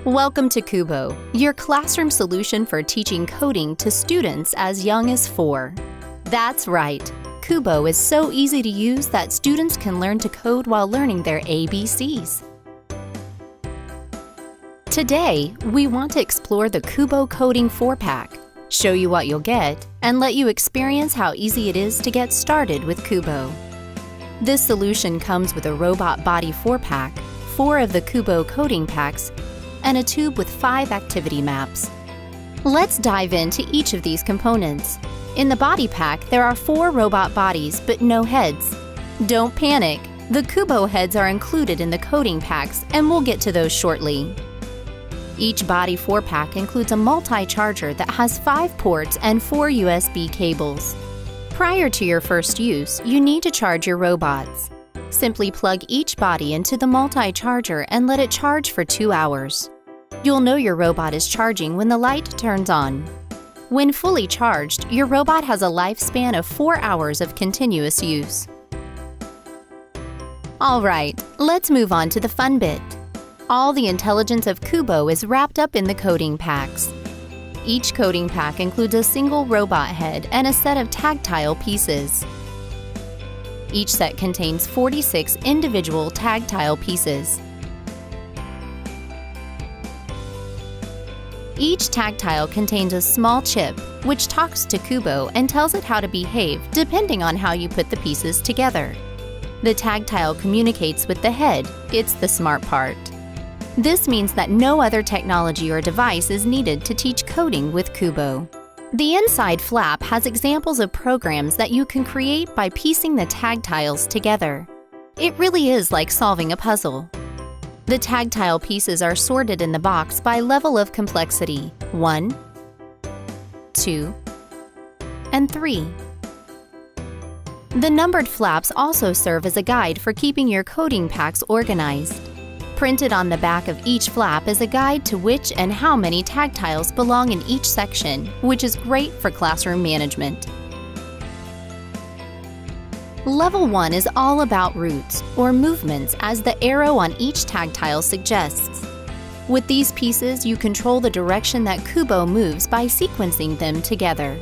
Welcome to KUBO, your classroom solution for teaching coding to students as young as 4. That's right, KUBO is so easy to use that students can learn to code while learning their ABCs. Today, we want to explore the KUBO Coding 4-pack, show you what you'll get, and let you experience how easy it is to get started with KUBO. This solution comes with a robot body 4-pack, 4 of the KUBO coding packs, and a tube with 5 activity maps. Let's dive into each of these components. In the body pack, there are 4 robot bodies, but no heads. Don't panic! The KUBO heads are included in the coding packs, and we'll get to those shortly. Each body 4-pack includes a multi-charger that has 5 ports and 4 USB cables. Prior to your first use, you need to charge your robots. Simply plug each body into the multi-charger and let it charge for 2 hours. You'll know your robot is charging when the light turns on. When fully charged, your robot has a lifespan of 4 hours of continuous use. Alright, let's move on to the fun bit. All the intelligence of KUBO is wrapped up in the coding packs. Each coding pack includes a single robot head and a set of TagTile pieces. Each set contains 46 individual TagTile pieces. Each TagTile contains a small chip, which talks to KUBO and tells it how to behave depending on how you put the pieces together. The TagTile communicates with the head. It's the smart part. This means that no other technology or device is needed to teach coding with KUBO. The inside flap has examples of programs that you can create by piecing the TagTiles together. It really is like solving a puzzle. The TagTile pieces are sorted in the box by level of complexity: 1, 2, and 3. The numbered flaps also serve as a guide for keeping your coding packs organized. Printed on the back of each flap is a guide to which and how many TagTiles belong in each section, which is great for classroom management. Level 1 is all about routes, or movements, as the arrow on each TagTile suggests. With these pieces, you control the direction that KUBO moves by sequencing them together.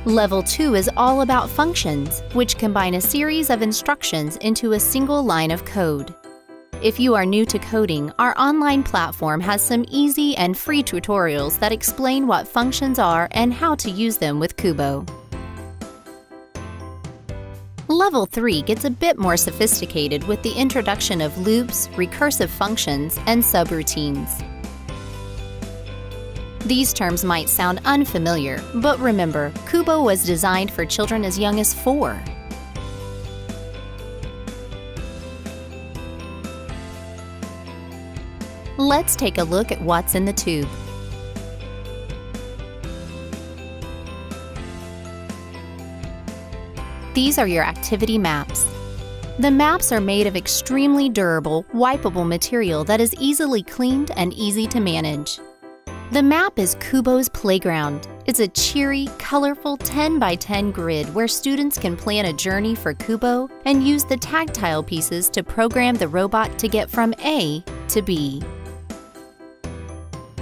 Level 2 is all about functions, which combine a series of instructions into a single line of code. If you are new to coding, our online platform has some easy and free tutorials that explain what functions are and how to use them with KUBO. Level 3 gets a bit more sophisticated with the introduction of loops, recursive functions, and subroutines. These terms might sound unfamiliar, but remember, KUBO was designed for children as young as 4. Let's take a look at what's in the tube. These are your activity maps. The maps are made of extremely durable, wipeable material that is easily cleaned and easy to manage. The map is KUBO's playground. It's a cheery, colorful 10 by 10 grid where students can plan a journey for KUBO and use the TagTile pieces to program the robot to get from A to B.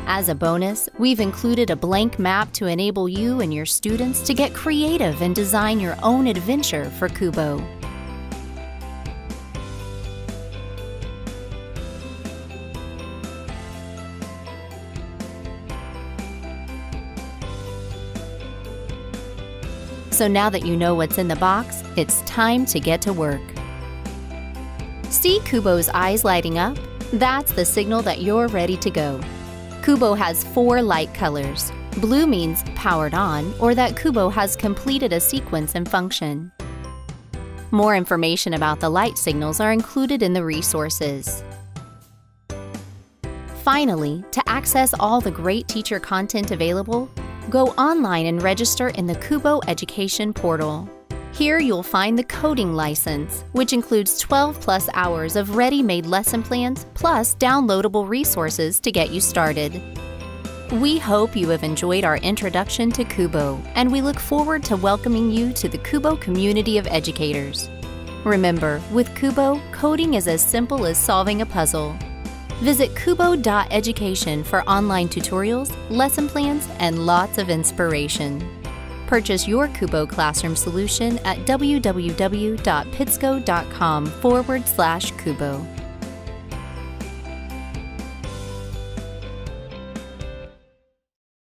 As a bonus, we've included a blank map to enable you and your students to get creative and design your own adventure for KUBO. So now that you know what's in the box, it's time to get to work. See KUBO's eyes lighting up? That's the signal that you're ready to go. KUBO has 4 light colors. Blue means powered on, or that KUBO has completed a sequence and function. More information about the light signals are included in the resources. Finally, to access all the great teacher content available, go online and register in the KUBO Education portal. Here you'll find the coding license, which includes 12+ hours of ready-made lesson plans plus downloadable resources to get you started. We hope you have enjoyed our introduction to KUBO, and we look forward to welcoming you to the KUBO community of educators. Remember, with KUBO, coding is as simple as solving a puzzle. Visit kubo.education for online tutorials, lesson plans, and lots of inspiration. Purchase your KUBO classroom solution at www.pitsco.com/kubo.